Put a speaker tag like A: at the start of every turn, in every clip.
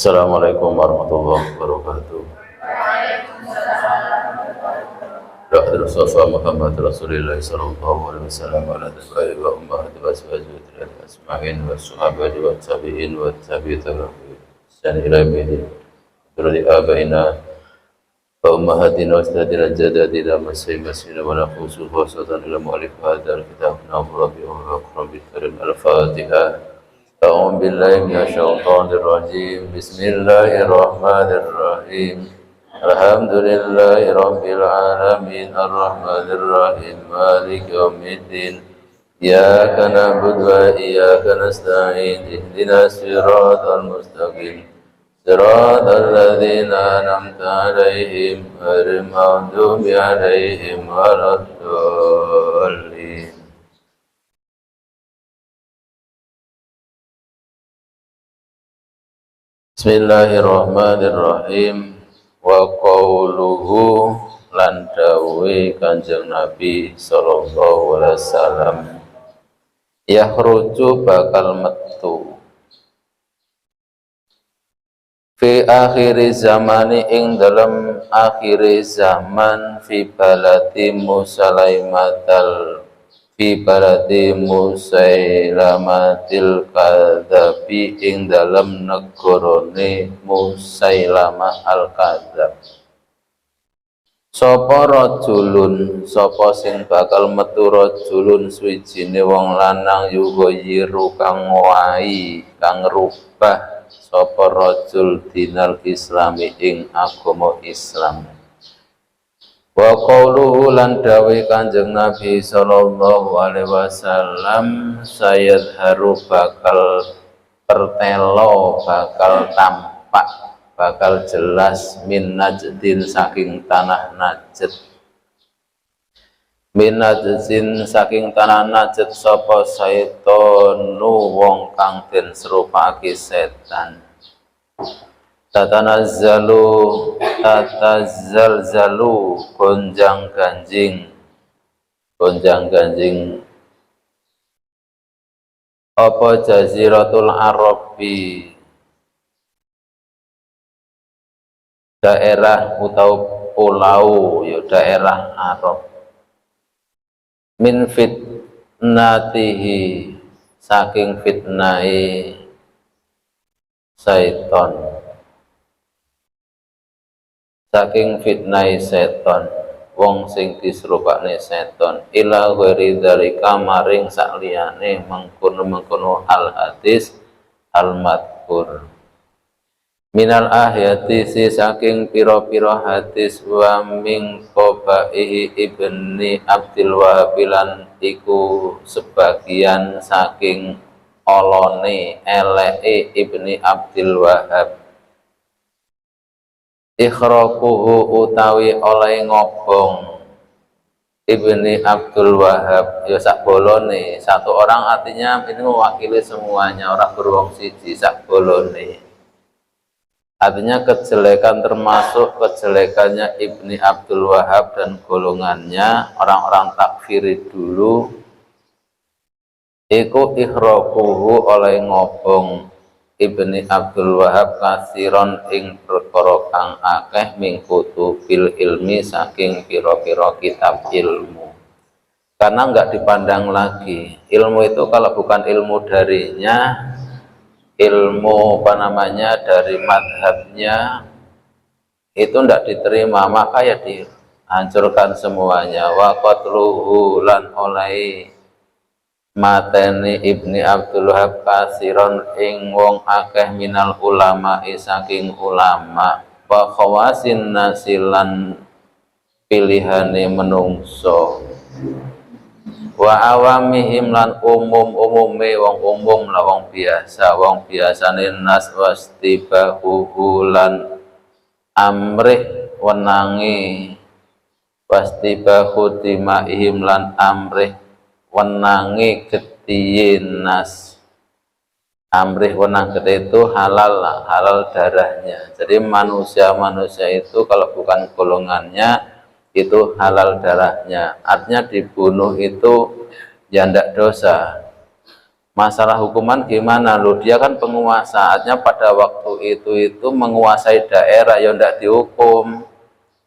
A: Assalamualaikum warahmatullahi wabarakatuh. Dr. Mustafa Muhammad Rasulullah sallallahu alaihi wasallam ala tabi'i wa ummahati wa ashabihi asma'in wa sahabati wa tabi'in wa tabi'in san ila yaumil din. Abaina wa ummahatina wa ustadina jadadina masayyimasina wa nafusu khosatan ila mu'alif hadal kitabna wa rabi'u wa akram bil karim al-Fatihah. أعوذ بالله من الشيطان الرجيم بسم الله الرحمن الرحيم الحمد لله رب العالمين الرحمن الرحيم مالك يوم الدين إياك نعبد وإياك نستعين اهدنا الصراط المستقيم صراط الذين أنعمت عليهم غير المغضوب عليهم ولا الضالين. Bismillahirrahmanirrahim. Wa qauluhu lan dawuhe Kanjeng Nabi sallallahu alaihi wasallam, yahruju bakal metu fi akhiri zamani ing dalam akhiri zaman fi baladi Musailamatil kadzabi ing dalam negarane Musailamah al-Kadzab. Sapa rajulun, sapa sing bakal metu rajulun suwijine wong lanang yughayyiru kang ngowahi kang rubah sapa rajul dinal islami ing agama Islam. Wa qauluhu lan dawe Kanjeng Nabi sallallahu alaihi wasallam, sayadharu bakal pertelo, bakal tampak, bakal jelas min najdin saking tanah Najd. Min najdin saking tanah Najd sapa saitonu wong kang den serupake setan. Tatazalzalu gonjang ganjing apa jaziratul Arabi, daerah atau pulau ya daerah Arab, min fitnatihi saking fitnahi syaiton, saking fitnah seton wong sing disrupakne seton, ila ghairi dzalika maring sakliyane mengkono al hadis al madkur minal ahyati si saking pira-pira hadis wa min qabaihi ibni Abdul Wahab lan iku sebagian saking olone eleke ibni Abdul Wahab, ikhraquhu utawi oleh ngobong ibni Abdul Wahab ya sak bolone. Satu orang artinya ini mewakili semuanya, orang beruang siji sak bolone. Artinya kejelekan termasuk kejelekannya ibni Abdul Wahab dan golongannya orang-orang takfiri dulu, iku ikhraquhu oleh ngobong ibni Abdul Wahab kasiron ing perkara kang akeh min kutubil ilmi saking pira-pira kitab ilmu. Karena enggak dipandang lagi ilmu itu kalau bukan ilmu darinya, ilmu dari madhabnya itu enggak diterima, maka ya dihancurkan semuanya. Wa qatluhu lan oleh mateni ibni Abdul Wahab kasiron ing wong akeh minal ulama saking ulama, wa khawasin nasilan pilihane menungso, wa awamihim lan umume wong umum lah wong biasane nas wastibahu lan amrih wenangi, wastibahu timaihim lan amrih wenangi ketiyin nas, amrih wenang gede itu halal darahnya. Jadi manusia itu kalau bukan golongannya itu halal darahnya, artinya dibunuh itu ya ndak dosa. Masalah hukuman gimana loh, dia kan penguasa, artinya pada waktu itu menguasai daerah, ya tidak dihukum.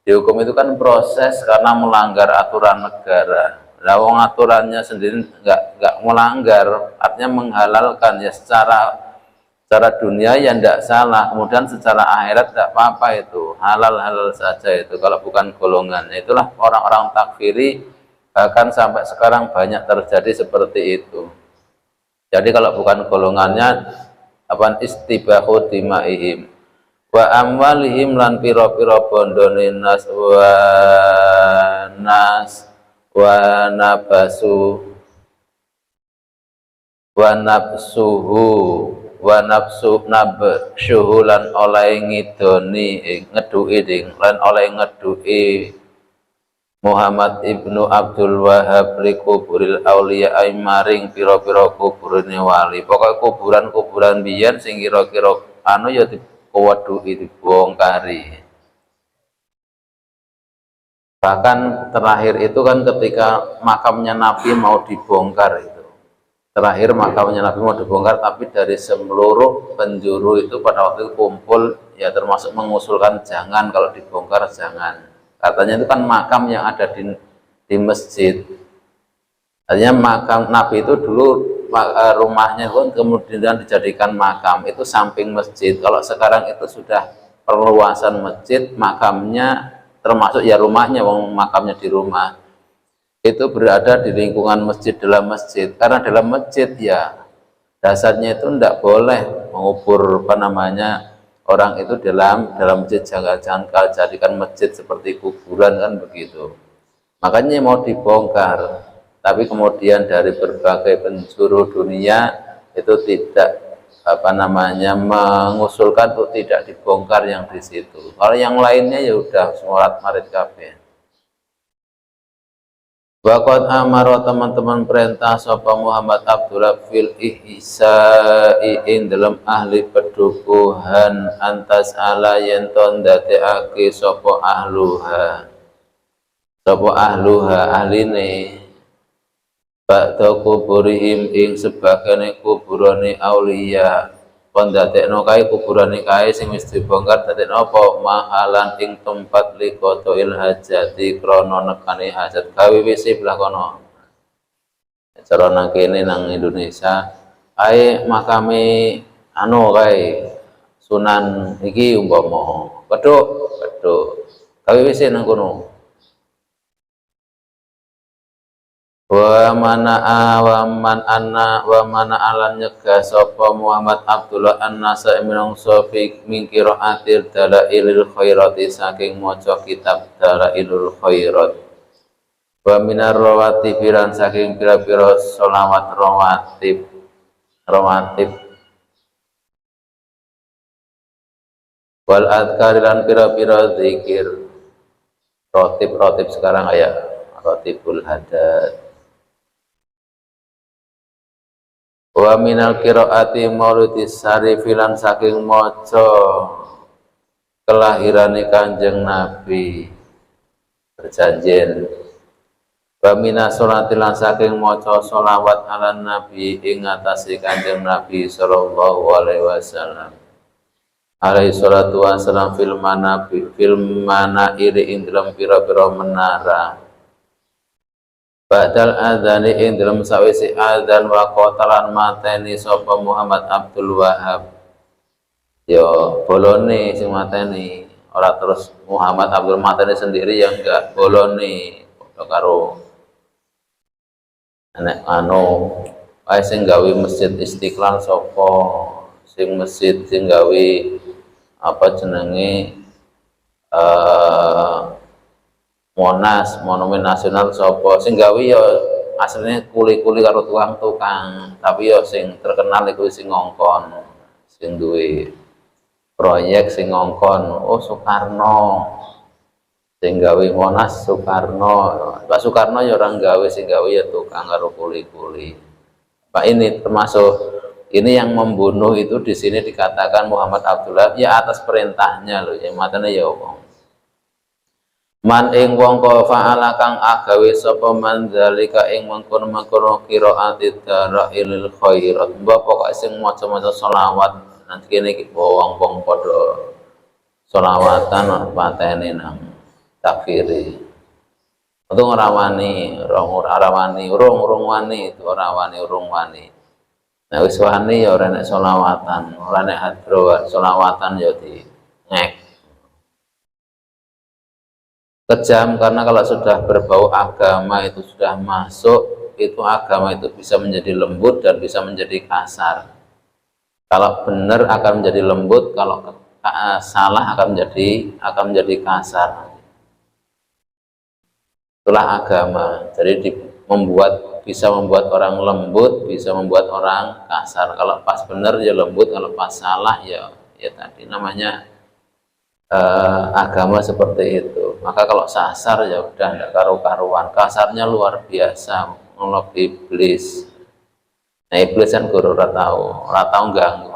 A: Dihukum itu kan proses karena melanggar aturan negara. Nah, wong aturannya sendiri nggak melanggar, artinya menghalalkan ya secara dunia ya tidak salah, kemudian secara akhirat tidak apa-apa, itu halal-halal saja itu kalau bukan golongan. Itulah orang-orang takfiri, bahkan sampai sekarang banyak terjadi seperti itu. Jadi kalau bukan golongannya apa, istibahu dimaihim wa amwalihim lan piro-piro bondone nas wa nabasu wa nafsuhu wa nafsu nabsyuhu lan oleh ngidoni ngeduki lan oleh ngeduki Muhammad ibnu Abdul Wahab li kuburil auliya ay maring pira-pira kuburane wali. Pokoke kuburan-kuburan biyen sing kira-kira anu ya diweduki, dibongkari. Bahkan terakhir itu kan ketika makamnya Nabi mau dibongkar itu. Terakhir makamnya Nabi mau dibongkar, tapi dari seluruh penjuru itu pada waktu itu kumpul, ya termasuk mengusulkan jangan, kalau dibongkar jangan. Katanya itu kan makam yang ada di masjid. Artinya makam Nabi itu dulu rumahnya pun kemudian dijadikan makam, itu samping masjid. Kalau sekarang itu sudah perluasan masjid, makamnya termasuk ya rumahnya, makamnya di rumah, itu berada di lingkungan masjid, dalam masjid. Karena dalam masjid ya dasarnya itu tidak boleh mengubur orang itu dalam masjid, jangan jadikan masjid seperti kuburan kan begitu. Makanya mau dibongkar, tapi kemudian dari berbagai penjuru dunia itu tidak mengusulkan untuk tidak dibongkar yang di situ. Kalau yang lainnya ya udah sholat marit kabeh. Waqad amara teman-teman perintah sapa Muhammad Abdullah fil ihsa'i dalam ahli pedukuhan antas ala yen ton dadekake sapa ahluha ahline ba'da kuburihim ing sebagane kuburane auliya, kon dadekno kae kuburane kae sing wis dibongkar dadekno apa mahalan ing tempat liqotoil hajati krana nekane hajat, gawe WC belah kono. Cara nang kene nang Indonesia kae makame anu kae Sunan iki umpama pedhuk gawe WC nang kono. Wa mana alan nyegah sapa Muhammad Abdullah an-nasa minangsa min qiraatil dalailil khairati saking maca kitab dalailul khairat, wa minar rawatib lan saking pira-pira sholawat rawatib wal adkar lan pira-pira zikir rotib sekarang aya rotibul hadat. Wa minal qiraati maulidis syarif lan saking maca kelahirane Kanjeng Nabi perjanjian. Wa minas sholati lan saking maca sholawat ala Nabi ing atase Kanjeng Nabi sallallahu alaihi wasallam. Alaihi salatu wassalam fil mana iri ing dalam pira-pira menara. Ba'dal adzani ing dalam sawise adzan wa qatalan mateni sapa Muhammad Abdul Wahab. Yo bolone sing mateni, ora terus Muhammad Abdul mateni sendiri yang enggak bolone padha karo nek wae sing gawe masjid Istiqlal sapa, sing masjid sing gawe Monas, Monumen Nasional sapa, sing gawe ya asline kuli-kuli karo tukang, tapi ya sing terkenal iku sing ngongkon, sing duwe proyek sing ngongkon, oh Soekarno. Sing gawe Monas Soekarno. Pak Soekarno ya orang gawe, sing gawe ya tukang karo kuli-kuli. Pak ini termasuk ini yang membunuh itu di sini dikatakan Muhammad Abdullah ya atas perintahnya loh, yang matanya ya Allah. Man ing wong fa'ala kang agawe sapa man zalika ing mengkono-mengkono qiraatid darailil khairat mbok pokoke sing maca-maca selawat nanti kene iki wong-wong padha selawatan patene nang takfiri itu ngrawani urung wani itu urung wani nah wis wani ya ora nek selawatan ora nek hadro selawatan ya di ngek kejam karena kalau sudah berbau agama itu sudah masuk itu agama itu bisa menjadi lembut dan bisa menjadi kasar. Kalau benar akan menjadi lembut, kalau salah akan menjadi kasar. Itulah agama. Jadi bisa membuat orang lembut, bisa membuat orang kasar. Kalau pas benar ya lembut, kalau pas salah ya tadi namanya agama seperti itu. Maka kalau sasar ya udah tidak karu-karuan, kasarnya luar biasa, ngelok iblis. Nah iblis kan guru ora tau ganggu,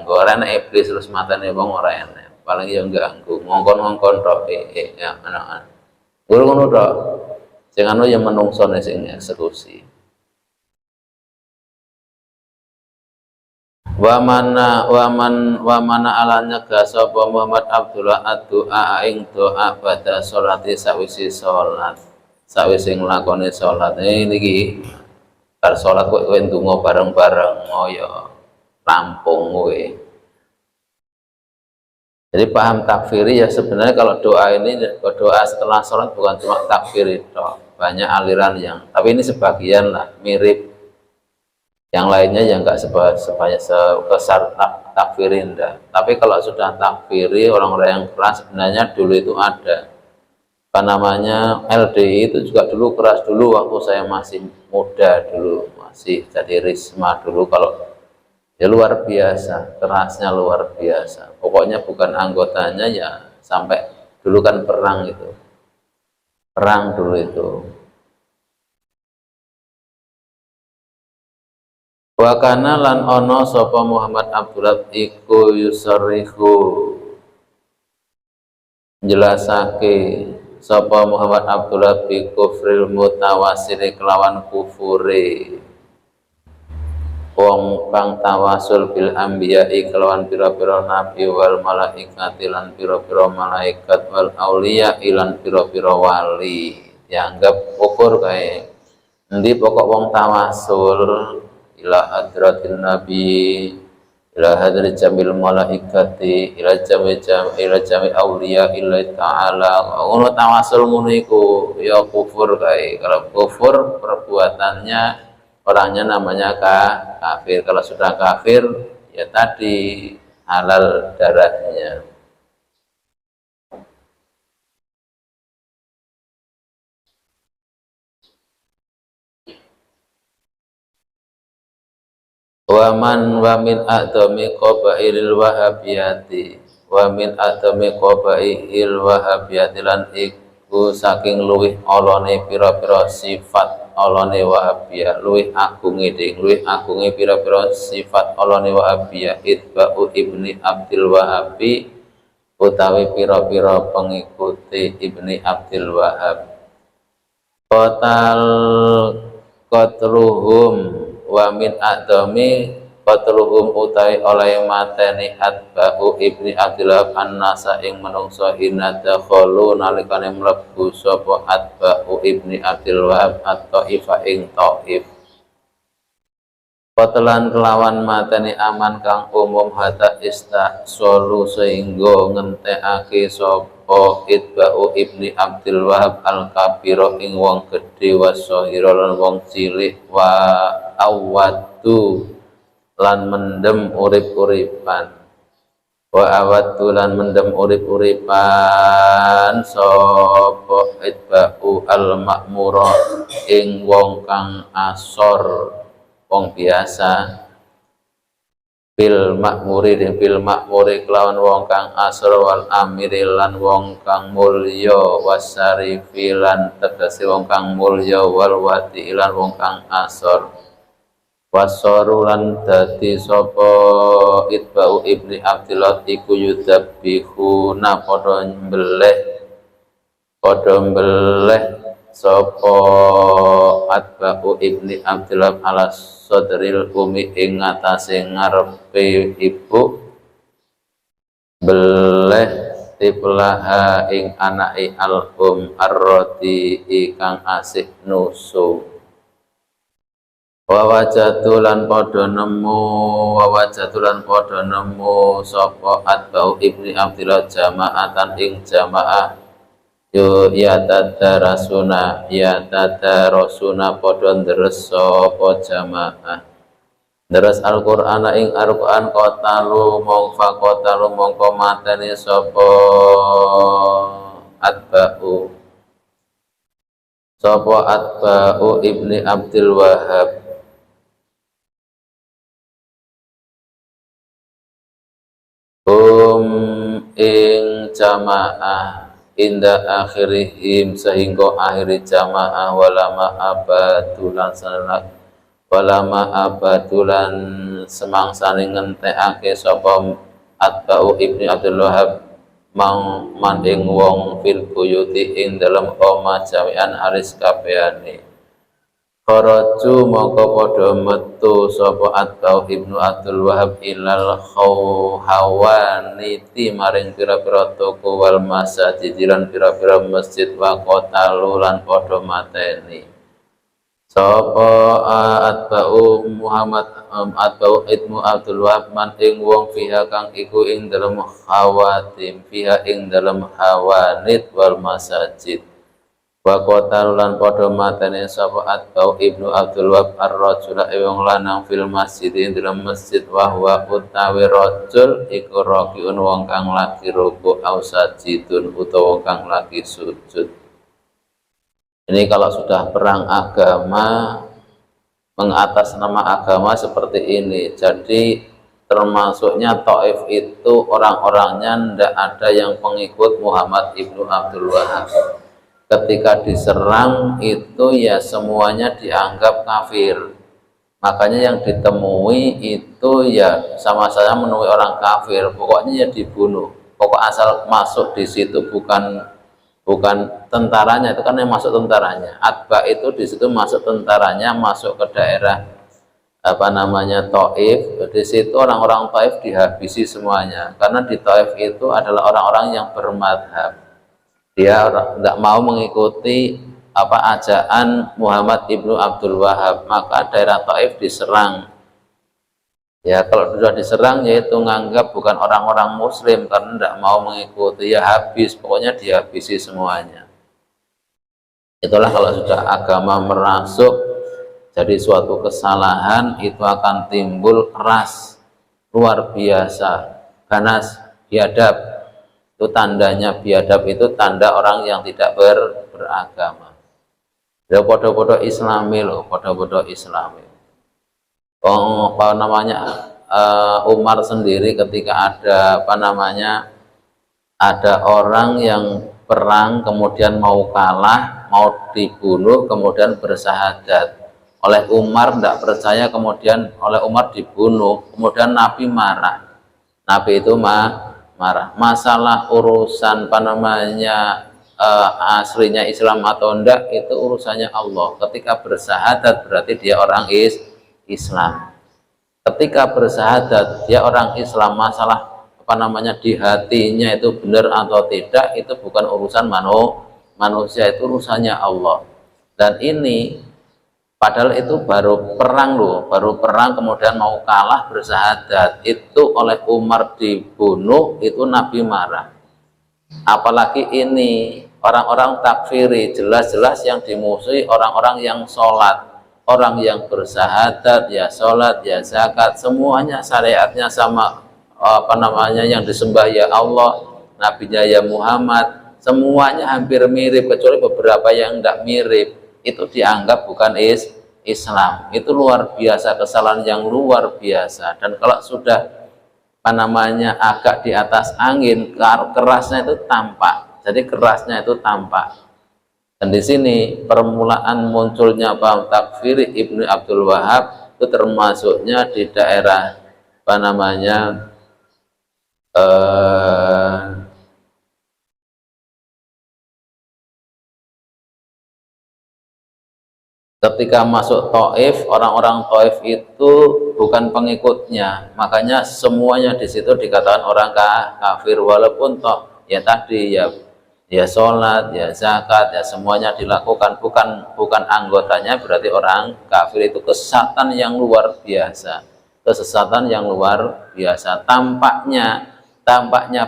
A: ora enak iblis terus matane wong ora enak, paling ya ganggu, ngongkon-ngongkon tok ya anak-anak. Guru ngono tok, sing anu ya menungsone sing eksekusi. Wa mana alanya sapa Muhammad Abdullah ad-du'a ing doa pada sholati sawise salat sawise nglakoni salat niki bar salat kowe ndonga bareng-bareng ya rampung kowe. Jadi paham takfiri ya sebenarnya kalau doa ini doa setelah salat bukan cuma takfiri toh, banyak aliran yang tapi ini sebagian lah mirip. Yang lainnya yang enggak sebesar takfirin dah. Tapi kalau sudah takfiri orang-orang yang keras sebenarnya dulu itu ada apa namanya LDI itu juga dulu keras dulu waktu saya masih muda dulu masih jadi Risma dulu kalau ya luar biasa kerasnya luar biasa pokoknya bukan anggotanya ya sampai dulu kan perang dulu itu. Wa kana lan ono sapa Muhammad Abdullah iku yusarrihu jelasake sapa Muhammad Abdullah bi kufril mutawasil kelawan kufure wong kang tawasul bil anbiya kelawan pira-pira nabi wal malaikati lan pira-pira malaikat wal auliya lan pira-pira wali dianggap kufur kae endi pokok wong tawasul ila hadratin nabi ila hadrat jamil malaikati ila jami auliya illa ta'ala ngono tawasul ngono iku ya kufur kae kalau kufur perbuatannya orangnya namanya kafir kalau sudah kafir ya tadi halal darahnya. Wa min a'dami qabailil wahabiyati wa min a'dami qabailil wahabiyati lan iku saking luwih olone pira-pira sifat olone wahabiyah luwih agunge pira-pira sifat olone wahabiyah itba'u ibni Abdul Wahabi utawi pira-pira pengikuti ibni Abdul Wahab qatluhum wa min a'dami qatluhum utai oleh mateni atba'u ibni Abdillah an-nasa ing menungso hinada kholu nalikane mlebu sapa atba'u ibni Abdul Wahab at-Ta'ifa ing Taif qatlan kelawan mateni aman kang umum hatta istasolu sehingga ngentekake sapa itba'u ibni Abdul Wahab al-kabiro ing wong gedhe wasahira lan wong cilik wa awatu lan mendem urip-uripan wa awatu lan mendem urip-uripan sapa itba'u al-ma'mura ing wong kang asor wong biasa bil makmuri kelawan wong kang asor wal amiri lan wong kang mulya wasarifi lan tegese wong kang mulya wal wati lan wong kang asor wasoru lan dadi sapa itba'u ibni Abdillah iku yudabbihuna padha nyembelih padha mbeleh sapa atba'u ibni Abdullah ala sadril umi ing ngatasé ngarepe ibu, beleh tiplaha ing anake al-um ar-radi kang asih nusu. Wawajatu lan padha nemu sapa atba'u ibni Abdullah jama'atan ing jamaah yatadarasuna padha ndres sapa jamaah deres Al-Qur'an ing Al-Qur'an qatalu mongko mateni sapa atba'u ibni Abdul Wahhab ing jamaah inda akhirihim sehingga akhiri jamaah walama abatulan semangsane ngentekake sapa atba'u ibni Abdul Wahhab manding wong fil buyuti ing dalem omah jami'an haris kabehane. Kharaju mongko padha metu sapa atba'u ibnu Abdul Wahhab ilal hawaniti maring pira-pira toko wal masjid lan pira-pira masjid wa qatalu lan padha mateni sapa atba'u ibnu Abdul Wahhab man ing wong fiha kang iku ing dalem hawanit wal masjid wa qatalu lan padha mateni sapa atba'u ibnu Abdul Wahhab ar-rajula wong lanang fil masjid ing dalem masjid wa huwa utawi rajul iku rakiun wong kang lagi ruku au sajidun utawa kang lagi sujud. Ini kalau sudah perang agama, mengatas nama agama seperti ini. Jadi termasuknya Taif itu orang-orangnya tidak ada yang pengikut Muhammad ibnu Abdul Wahhab. Ketika diserang itu ya semuanya dianggap kafir. Makanya yang ditemui itu ya sama-sama menemui orang kafir. Pokoknya ya dibunuh. Pokok asal masuk di situ bukan tentaranya, itu kan yang masuk tentaranya. Atba itu di situ masuk tentaranya, masuk ke daerah Taif. Di situ orang-orang Taif dihabisi semuanya. Karena di Taif itu adalah orang-orang yang bermadhab. Dia tidak mau mengikuti ajaan Muhammad ibnu Abdul Wahhab, maka daerah Taif diserang. Ya kalau sudah diserang yaitu nganggap bukan orang-orang muslim karena tidak mau mengikuti, ya habis, pokoknya dihabisi semuanya. Itulah kalau sudah agama merasuk jadi suatu kesalahan itu akan timbul keras luar biasa, ganas, biadab. Itu tandanya biadab, itu tanda orang yang tidak beragama. Ya podo-podo Islami loh, podo-podo Islami. Umar sendiri ketika ada orang yang perang kemudian mau kalah, mau dibunuh, kemudian bersahadat. Oleh Umar tidak percaya, kemudian oleh Umar dibunuh, kemudian Nabi marah. Nabi itu marah. Masalah urusan aslinya Islam atau enggak itu urusannya Allah. Ketika bersahadat berarti dia orang Islam. Ketika bersahadat dia orang Islam, masalah di hatinya itu benar atau tidak itu bukan urusan manusia, itu urusannya Allah. Dan ini padahal itu baru perang loh, baru perang kemudian mau kalah bersahadat, itu oleh Umar dibunuh, itu Nabi marah. Apalagi ini orang-orang takfiri, jelas-jelas yang dimusuhi orang-orang yang sholat, orang yang bersahadat, ya sholat, ya zakat, semuanya syariatnya sama, yang disembah ya Allah, nabinya ya Muhammad, semuanya hampir mirip kecuali beberapa yang tidak mirip. Itu dianggap bukan Islam. Itu luar biasa, kesalahan yang luar biasa. Dan kalau sudah agak di atas angin, kerasnya itu tampak. Jadi kerasnya itu tampak. Dan di sini permulaan munculnya paham takfir Ibnu Abdul Wahhab itu termasuknya di daerah Ketika masuk Taif, orang-orang Taif itu bukan pengikutnya, makanya semuanya di situ dikatakan orang kafir, walaupun toh ya tadi ya sholat, ya zakat, ya semuanya dilakukan, bukan anggotanya, berarti orang kafir. Itu kesesatan yang luar biasa, kesesatan yang luar biasa. Tampaknya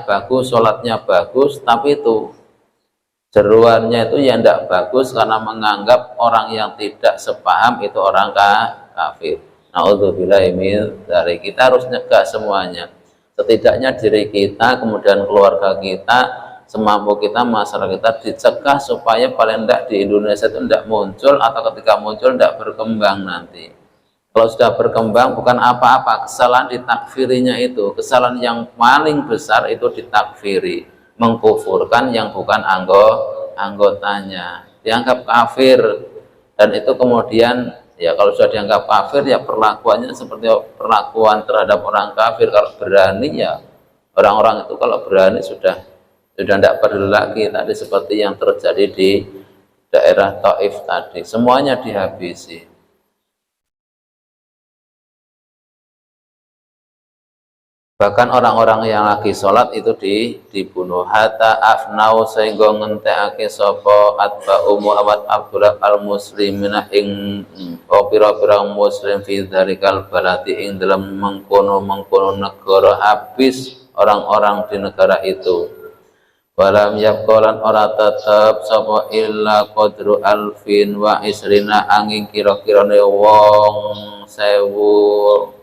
A: bagus, sholatnya bagus, tapi itu seruannya itu ya tidak bagus, karena menganggap orang yang tidak sepaham itu orang kafir. Naudzubillah, dari kita harus nyegah semuanya. Setidaknya diri kita, kemudian keluarga kita, semampu kita, masyarakat kita dicegah supaya paling tidak di Indonesia itu tidak muncul, atau ketika muncul tidak berkembang nanti. Kalau sudah berkembang bukan apa-apa, kesalahan ditakfirinya itu, kesalahan yang paling besar itu ditakfiri, mengkufurkan yang bukan anggotanya, dianggap kafir. Dan itu kemudian ya kalau sudah dianggap kafir ya perlakuannya seperti perlakuan terhadap orang kafir. Kalau berani ya orang-orang itu kalau berani sudah tidak perlu lagi tadi seperti yang terjadi di daerah Taif tadi, semuanya dihabisi. Bahkan orang-orang yang lagi sholat itu dibunuh. Hatta afnau sehingga ngentekake sapa atba'u Muhammad Abdullah al-muslimina ing pira-pira muslim fi dzalikal balati ing dalam mengkono negara, habis orang-orang di negara itu. Walam yabqalan ora tetep sapa illa qadru alfin wa isrina angin kira-kirane wong 1000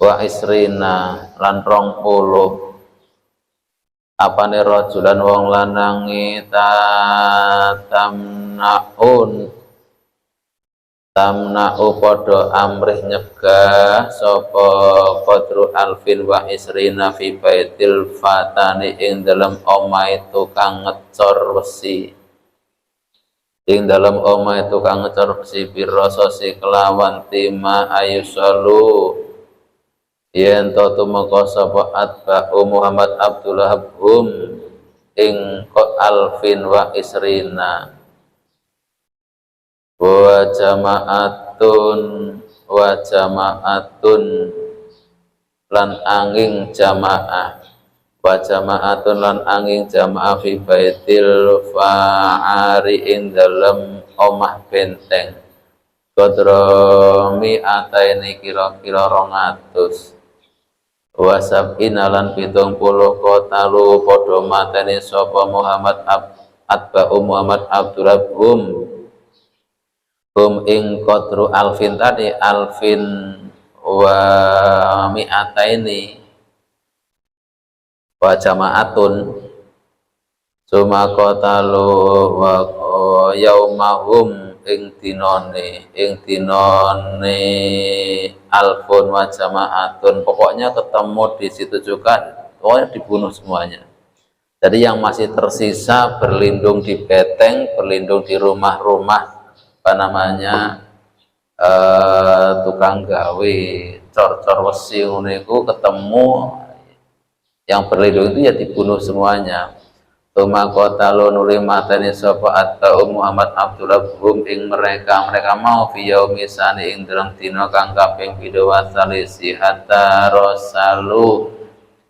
A: wa isrina lan 20 apane rajulan wong lanangi tamna'u padha amrih nyegah sapa qadru alfin wa isrina fi baitil fatani ing dalem omahe tukang ngecor wesi, ing dalem omahe tukang ngecor wesi birrososi kelawan tima ayusalu yen to tumeka sapa atba'u Muhammad Abdullah ing alfin wa isrina wa jama'atun lan angin jamaah lan angin jamaah fi baitil fa'ari ing dalem omah benteng kodromi ataini kira-kira 200 wasab inalan 70 kotalu podo mateni sapa Muhammad atba'u Muhammad Abdullah ing qadru alfin tadi, alfin wa mi'ataini wa jama'atun suma kotalu wa yaumahum ing dinone alfun wa jama'atun, pokoknya ketemu di situ juga, pokoknya dibunuh semuanya. Jadi yang masih tersisa berlindung di beteng, berlindung di rumah-rumah tukang gawe cor-cor wesi niku, ketemu yang berlindung itu ya dibunuh semuanya. Tuma qatalu nuri matani sapa atba'u Muhammad Abdullah ing mereka mau fi yaumi sani ing dalam dina kang kaping 2 salisi hatta rasalu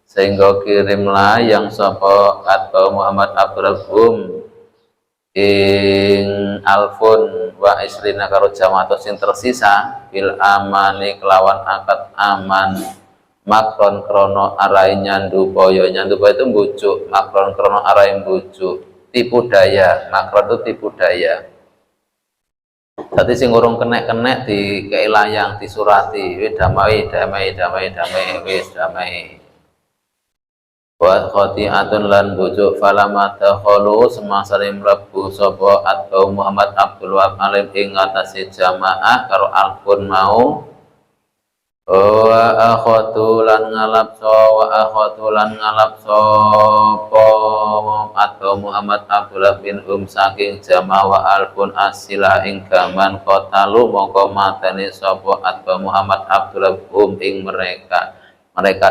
A: sehingga kirimlah yang sapa atba'u Muhammad Abdullah ing alfun wa isrina karo jamaah sing tersisa bil amani kelawan akad aman makron krono arai nyandu boyo itu bujuk, makron krono arai bujuk, tipu daya. Makron itu tipu daya. Tadi sing urung kenek di keilayang disurati, wis damai wis damai. Wa khati'atun lan bujuk falama dakhalu semasa mlebu sapa atba'u Muhammad Abdul Wahab alim ing atase jamaah karo alfun mau wa akhatu lan ngalap sapa atau Muhammad Abdullah bin saking jamaah wa alfun asila ing gaman kotalu mongko mateni sapa atau Muhammad Abdullah ing mereka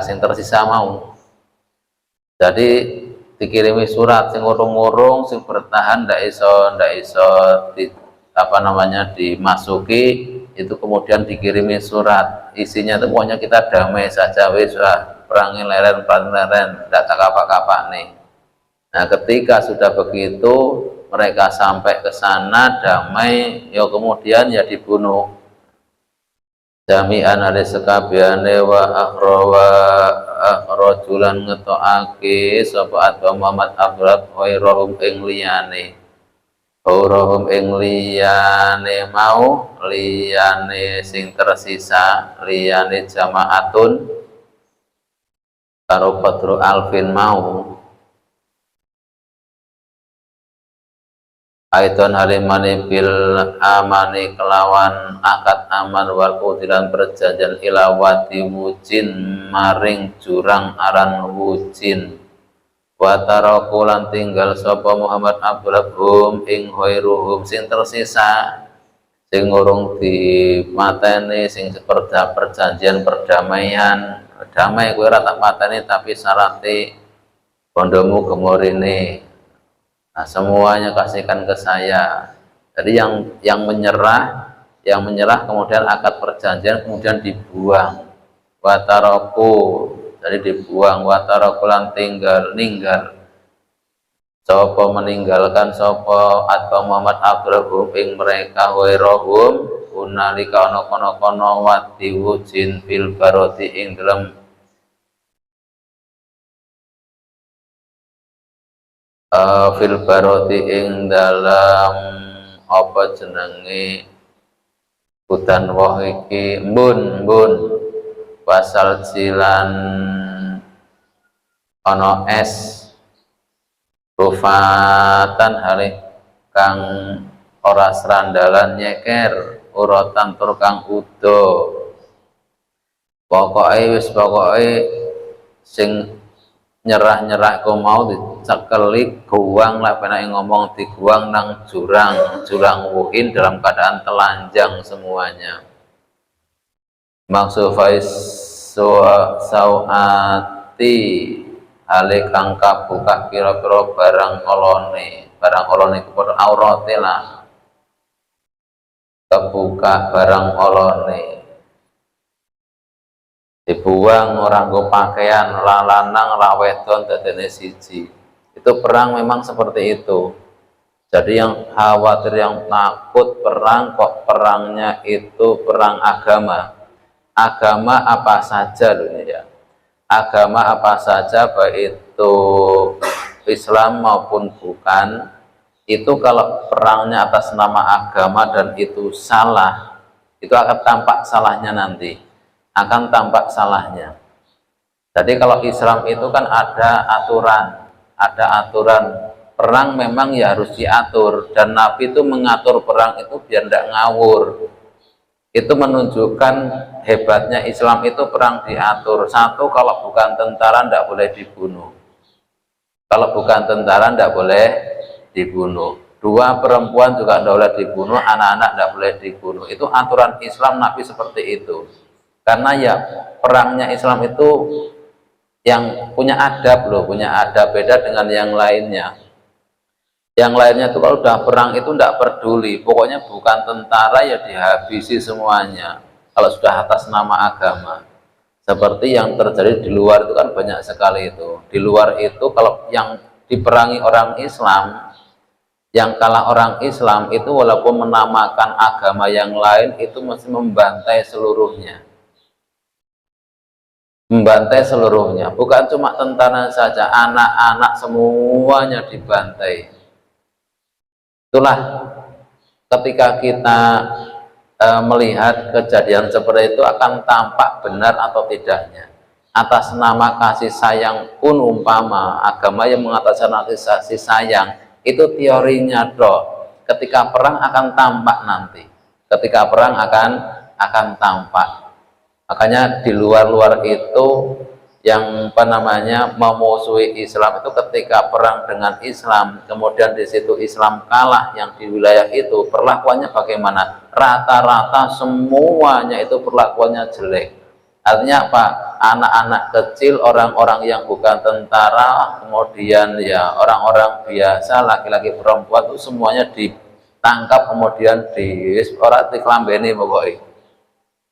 A: sing tersisa mau. Jadi dikirimi surat sing urung-urung sing bertahan ndak iso dimasuki, itu kemudian dikirimi surat, isinya itu pokoknya kita damai saja, wis perangin leren tidak tak kapak-kapak nih. Nah ketika sudah begitu mereka sampai ke sana damai, ya kemudian ya dibunuh jami'an ada sekabiane wa akhrajulan ngetokake sapa Abdul Muhammad Abdullah khairahum ing liyane mau liyane sing tersisa liyane jamaatun karo Badru Alfin mau Aidon halimani bil amani kelawan akad aman wal kudiran perjanjian ilawati wujin maring jurang aran wujin wataraku lan tinggal sapa Muhammad Abdullah hum ing khairuhum sing tersisa sing urung dimateni sing perjanjian perdamaian damai kowe ora tak mateni tapi syarate bondomu gemorine. Nah, semuanya kasihkan ke saya. Jadi yang menyerah kemudian akad perjanjian kemudian dibuang. Wataraku, jadi dibuang. Wataraku lan ninggal. Sopo meninggalkan sopo atau Muhammad Abdul ing mereka wairohum unalika ono kono wati wujin fil baroti ing dalam fil baroti ing dalam apa jenenge hutan woh iki mbun pasal silan ana es rufatan hari kang ora serandalan nyeker urotan tur kang udo pokoke sing nyerah ku mau dicekeli guang lah penake ngomong diguang nang jurang wuhin dalam keadaan telanjang semuanya. Maksud sawati hale kang kabuka kira-kira barang olone kepada aurate lah kebuka barang olone dibuang orang go pakaian lanang lawedon dadene siji. Itu perang memang seperti itu. Jadi yang khawatir, yang takut perang kok perangnya itu perang agama apa saja loh ini ya, agama apa saja baik itu Islam maupun bukan, itu kalau perangnya atas nama agama dan itu salah, itu akan tampak salahnya nanti. Akan tampak salahnya. Jadi kalau Islam itu kan ada aturan perang memang ya harus diatur, dan Nabi itu mengatur perang itu biar tidak ngawur. Itu menunjukkan hebatnya Islam itu perang diatur. Satu, kalau bukan tentara tidak boleh dibunuh. Kalau bukan tentara tidak boleh dibunuh. Dua, perempuan juga tidak boleh dibunuh, anak-anak tidak boleh dibunuh. Itu aturan Islam, Nabi seperti itu. Karena ya perangnya Islam itu yang punya adab loh, punya adab, beda dengan yang lainnya. Yang lainnya itu kalau udah perang itu tidak peduli, pokoknya bukan tentara ya dihabisi semuanya. Kalau sudah atas nama agama, seperti yang terjadi di luar itu kan banyak sekali itu. Di luar itu kalau yang diperangi orang Islam, yang kalah orang Islam itu walaupun menamakan agama yang lain itu mesti membantai seluruhnya. Membantai seluruhnya, bukan cuma tentara saja, anak-anak semuanya dibantai. Itulah ketika kita melihat kejadian seperti itu akan tampak benar atau tidaknya. Atas nama kasih sayang pun umpama agama yang mengataskan kasih sayang, itu teorinya doh. Ketika perang akan tampak nanti. Ketika perang akan tampak. Makanya di luar-luar itu yang memusuhi Islam itu ketika perang dengan Islam, kemudian di situ Islam kalah yang di wilayah itu, perlakuannya bagaimana? Rata-rata semuanya itu perlakuannya jelek. Artinya apa? Anak-anak kecil, orang-orang yang bukan tentara, kemudian ya orang-orang biasa, laki-laki perempuan itu semuanya ditangkap kemudian ora diklambeni pokoknya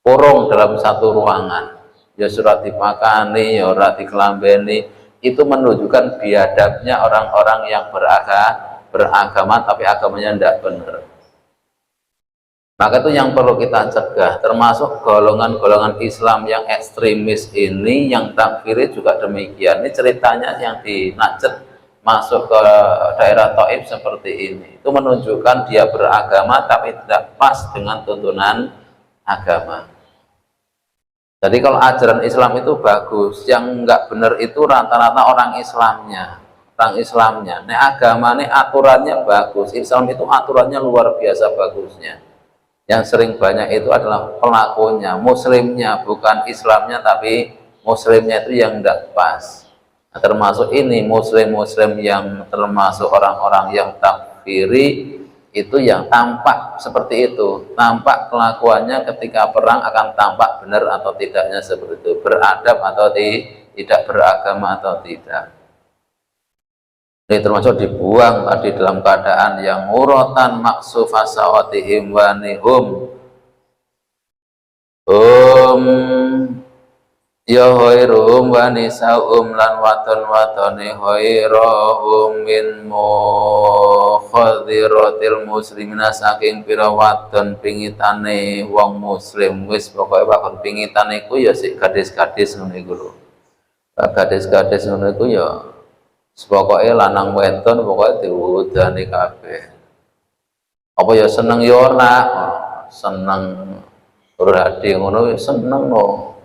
A: kurung dalam satu ruangan, ya surat dipakani, ya ora diklambeni. Itu menunjukkan biadabnya orang-orang yang beragama tapi agamanya tidak benar. Maka itu yang perlu kita cegah, termasuk golongan-golongan Islam yang ekstremis ini, yang takfiri juga demikian. Ini ceritanya yang di Najd masuk ke daerah Taif seperti ini. Itu menunjukkan dia beragama tapi tidak pas dengan tuntunan agama. Jadi kalau ajaran Islam itu bagus, yang enggak benar itu rata-rata orang Islamnya. Ini agama, ini aturannya bagus. Islam itu aturannya luar biasa bagusnya. Yang sering banyak itu adalah pelakunya, muslimnya, bukan Islamnya, tapi muslimnya itu yang tidak pas. Nah, termasuk ini muslim-muslim yang termasuk orang-orang yang takfiri, itu yang tampak seperti itu. Tampak kelakuannya ketika perang akan tampak benar atau tidaknya seperti itu, beradab atau tidak, beragama atau tidak. Ini termasuk dibuang tadi dalam keadaan yang murotan maksufa sawatihim wa nihum ya hoirum wa nisa'um lan waton-watone hoirohum min mukhadhiratil muslimina, saking pira wadon pingitane wong muslim. Wis pokoke wakon pingitane iku ya sik gadis-gadis ngono iku lho. Gadis-gadis ngono iku ya pokoknya lanang wedon pokoknya diudani kabeh. Apa ya seneng ya ora, seneng berhati ngono ya seneng no.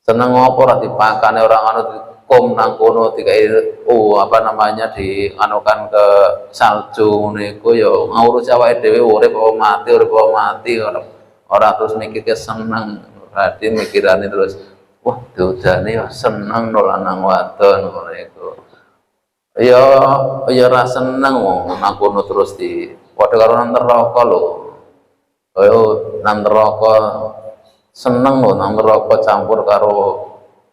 A: Seneng apa ora dipakane orang anu dikum nang kono dikai dianukan ke salju ngono iku ya ngurus awake dhewe urip apa mati, ora terus mikir ke seneng. Berarti mikirane terus wah diudani ya seneng no lanang wadon ngono iku. Ya ra seneng wong nang kono terus di padha karo nang neraka lho. Kaya nang neraka seneng lho, nang neraka campur karo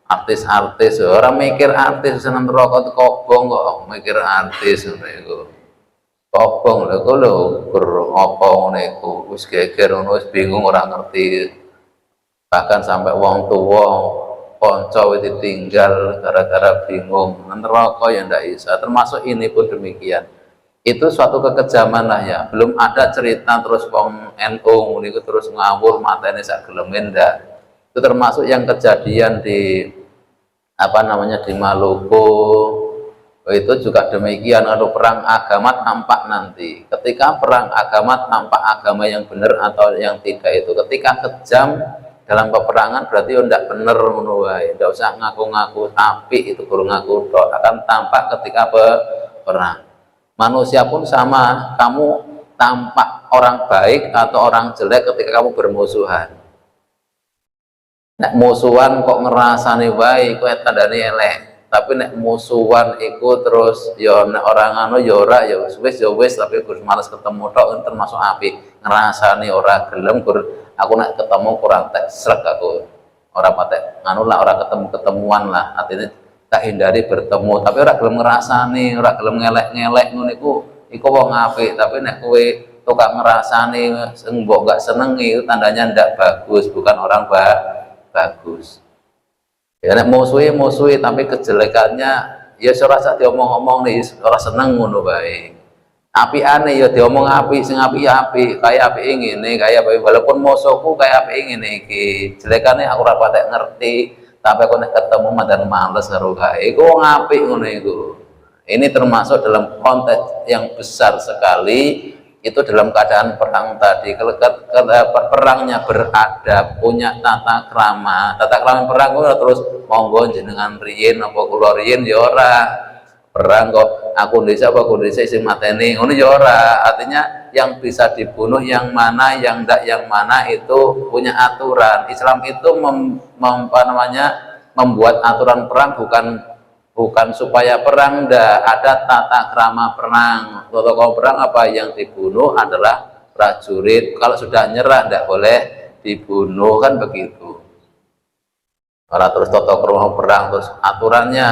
A: artis-artis. Ora mikir artis nang neraka kobong kok mikir artis ngono iku. Kobong lho iku lho apa ngono iku wis geger ngono wis bingung ora ngerti. Bahkan sampai wong tuwa konco ditinggal gara-gara bingung neraka ya ndak bisa. Termasuk ini pun demikian. Itu suatu kekejaman lah ya. Belum ada cerita terus wong NU niku terus ngawur matene sak geleme ndak. Itu termasuk yang kejadian di di Maluku. Itu juga demikian. Kalau perang agama tampak nanti. Ketika perang agama tampak agama yang benar atau yang tidak itu. Ketika kejam dalam peperangan berarti tidak benar ngono wae. Tidak usah ngaku-ngaku tapi itu guru ngaku tok, akan tampak ketika perang. Manusia pun sama, kamu tampak orang baik atau orang jelek ketika kamu bermusuhan. Nek musuhan kok ngerasani wae kowe tandane elek, tapi nek musuhan iku terus ya nek orang anu ya ora ya wis tapi gur males ketemu tok termasuk apik. Ngerasani ora gelem gur aku nak ketemu kurang tek srek aku orang patek nganu lah orang ketemuan lah, artinya tak hindari bertemu tapi orang gelem ngerasani, orang gelem ngelek ngono iku wong apik. Tapi nek kowe tukang ngerasani sing mbok gak senengi itu tandanya ndak bagus, bukan orang bagus. Ya nek musuhi tapi kejelekannya ya ora usah diomong-omong nih, ora seneng ngono bae. Api aneh ya diomong api, sing api kayak api ngene, kayak walaupun musuhku kayak api ngene iki. Jelekane aku ora patek ngerti, tapi aku nek ketemu madan males karo kae. Iku wong apik ngono iku. Ini termasuk dalam konteks yang besar sekali. Itu dalam keadaan perang tadi. Kalau perangnya beradab, punya tata krama perang kok terus monggo jenengan riyin apa kula riyin ya ora. Perang kok aku Indonesia sing mateni ngono ya ora. Artinya yang bisa dibunuh yang mana, yang ndak yang mana itu punya aturan. Islam itu membuat aturan perang bukan supaya perang, ndak, ada tata krama perang. Protokol perang apa yang dibunuh adalah prajurit. Kalau sudah nyerah ndak boleh dibunuh, kan begitu. Ora terus tata krama perang terus aturannya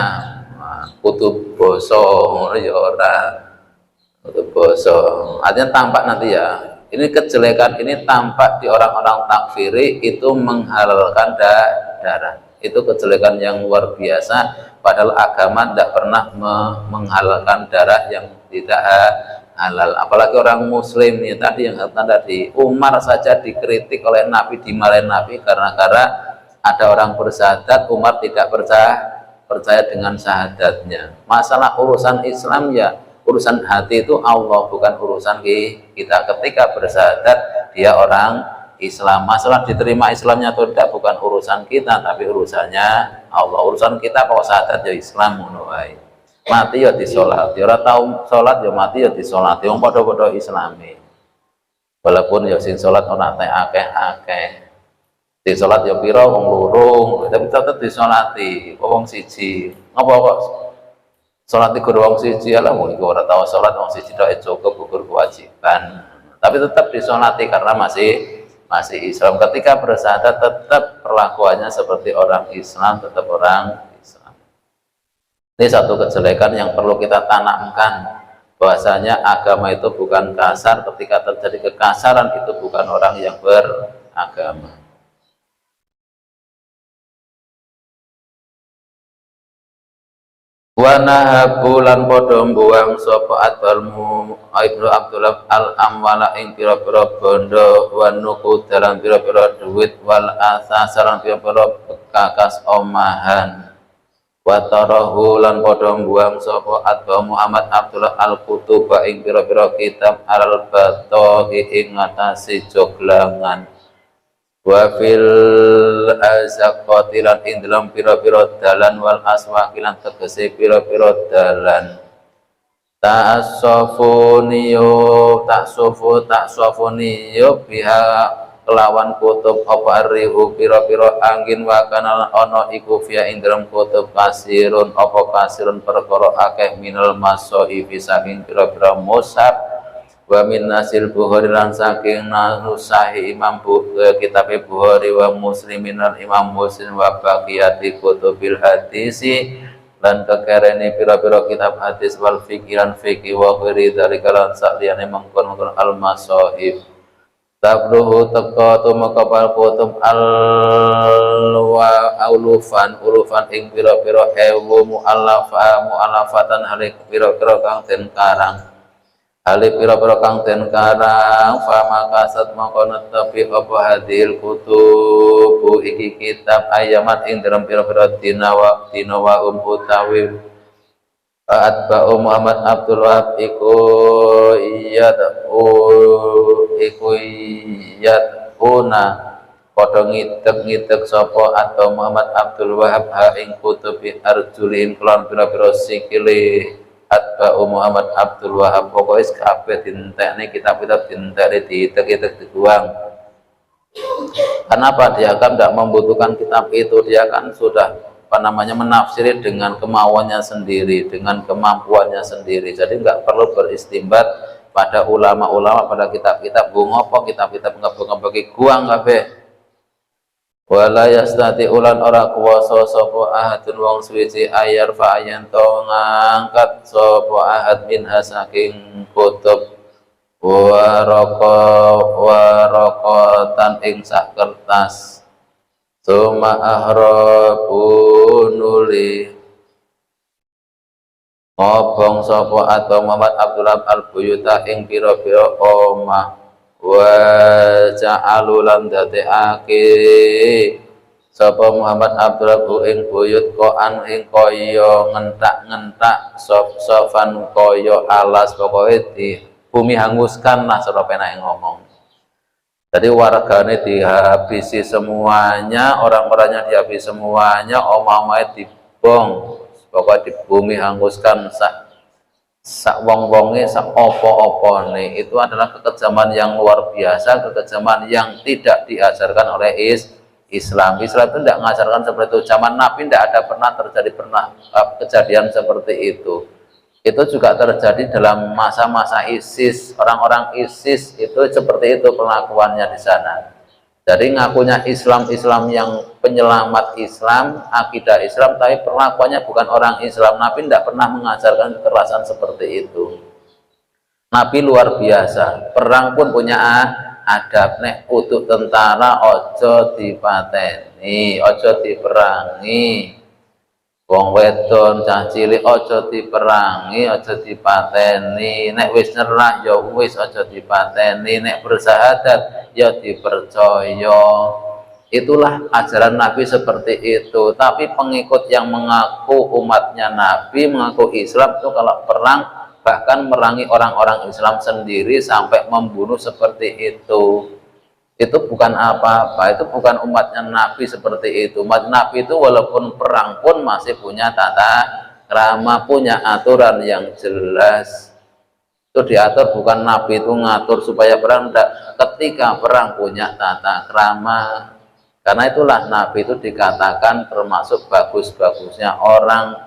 A: kutub boso ngono ya ora. Boso. Artinya tampak nanti ya. Ini kejelekan ini tampak di orang-orang takfiri itu menghalalkan darah. Itu kejelekan yang luar biasa. Padahal agama tidak pernah menghalalkan darah yang tidak halal. Apalagi orang Muslim ya tadi yang tadi Umar saja dikritik oleh Nabi, dimarahin Nabi karena ada orang bersyahadat, Umar tidak percaya dengan syahadatnya. Masalah urusan Islam ya, urusan hati itu Allah, bukan urusan kita. Ketika bersyahadat dia orang Islam. Masalah diterima Islamnya atau tidak bukan urusan kita, tapi urusannya Allah. Urusan kita kalau syahadat ya Islam ngono wae. Mati ya disolati, ora tau sholat ya mati ya disolati. Wong padha-padha Islami. Walaupun ya sing sholat ora teh akeh-akeh. Di sholat ya pira wong lurung, tapi tetep disolati wong siji. Ngapa kok sholat di guru wong siji ala wong iku ora tau sholat wong siji tok cukup gugur kewajiban. Tapi tetap disolati karena masih Islam. Ketika bersyahadat tetap perlakuannya seperti orang Islam, tetap orang Islam. Ini satu kejelekan yang perlu kita tanamkan, bahwasanya agama itu bukan kasar. Ketika terjadi kekasaran itu bukan orang yang beragama. Wa nahabu lan padha mbuang sapa Atbalmu Ibnu Abdullah al-amwala ing pira-pira bondo wa nuqud dalam pira-pira duit wal asasaran pira-pira bekakas omahan wa tarahu lan padha mbuang sapa Atba Muhammad Abdullah al-Kutuba ing pira-pira kitab al-Bataghi ing ngatasi joglangan wa fil azaqatilan ing dalam pira-pira dalan wal aswaqilan tegese pira-pira dalan ta'sufuniyo biha kelawan kutub apa rihu pira-pira angin wa kana ana iku fiya ing dalam kutub kasirun perkara akeh minal masaifi saking pira-pira mushaf wa min nasil Bukhari lan saking nasahi Imam kitab Bukhari wa Muslimin lan Imam Muslim wa baqiyati kutubil hadisi lan kekerene pira-pira kitab hadis wal fikiran fikih wa ghairi dzalika lan saliyane mengkon al masahib tabluhu teka tumakabal kutub al wa ulufan ing pira-pira ewu mu'allafatan halik pira-pira kang den karang Ali pira-pira kang den karang fama kasat mangkono tapi apa hadil kutubu iki kitab ayamat ing dalam pira-pira dinawa utawi Atba'u Muhammad Abdul Wahab iku iyaduna padha ngitek sapa atau Muhammad Abdul Wahab ha ing kutubi arjulin kelon pira-pira sikile Atba'u Muhammad Abdul Wahab pokoknya kabeh dintekne kitab-kitab dintekne diitek-itek dibuang. Kenapa? Dia kan tidak membutuhkan kitab itu, dia kan sudah menafsiri dengan kemauannya sendiri, dengan kemampuannya sendiri. Jadi nggak perlu beristimbat pada ulama-ulama, pada kitab-kitab ngopo kitab-kitab ngebagi guang kabeh. Wala yastati ulan ora kuwasa sapa ahadun wong suci ayar fa ayan to ngangkat sapa ahad min saking kutub waraqatan ing sak kertas suma ahrabu nuli ngobong sapa atau Muhammad Abdullah al-Buyuta ing pira-pira omah wa ja'alulan dadekake sapa Muhammad Abdullah ing buyut koan ing kaya ngentak-ngentak sofan kaya alas pokoke di bumi hanguskan lah cara penake ngomong. Jadi wargane dihabisi semuanya, orang-orangnya dihabisi semuanya, omah-omahnya dibong, pokoknya di bumi hanguskan sak wong-wonge sak opo-opone. Itu adalah kekejaman yang luar biasa, kekejaman yang tidak diajarkan oleh Islam. Islam itu tidak mengajarkan seperti itu. Zaman Nabi tidak ada pernah terjadi kejadian seperti itu. Itu juga terjadi dalam masa-masa ISIS. Orang-orang ISIS itu seperti itu perlakuannya di sana. Jadi ngakunya Islam yang penyelamat Islam, akidah Islam, tapi perlakuannya bukan orang Islam. Nabi tidak pernah mengajarkan kekerasan seperti itu.
B: Nabi luar biasa, perang pun punya adab. Nek untuk tentara ojo dipateni, ojo diperangi. Wong wedon cah cilik aja diperangi, aja dipateni. Nek wis nyerah ya wis aja dipateni, nek bersahadat ya dipercaya. Itulah ajaran Nabi seperti itu. Tapi pengikut yang mengaku umatnya Nabi, mengaku Islam itu kalau perang bahkan merangi orang-orang Islam sendiri sampai membunuh seperti itu bukan apa-apa, itu bukan umatnya Nabi seperti itu. Umat Nabi itu walaupun perang pun masih punya tata krama, punya aturan yang jelas. Itu diatur, bukan Nabi itu ngatur supaya perang, enggak. Ketika perang punya tata krama. Karena itulah Nabi itu dikatakan termasuk bagus-bagusnya orang,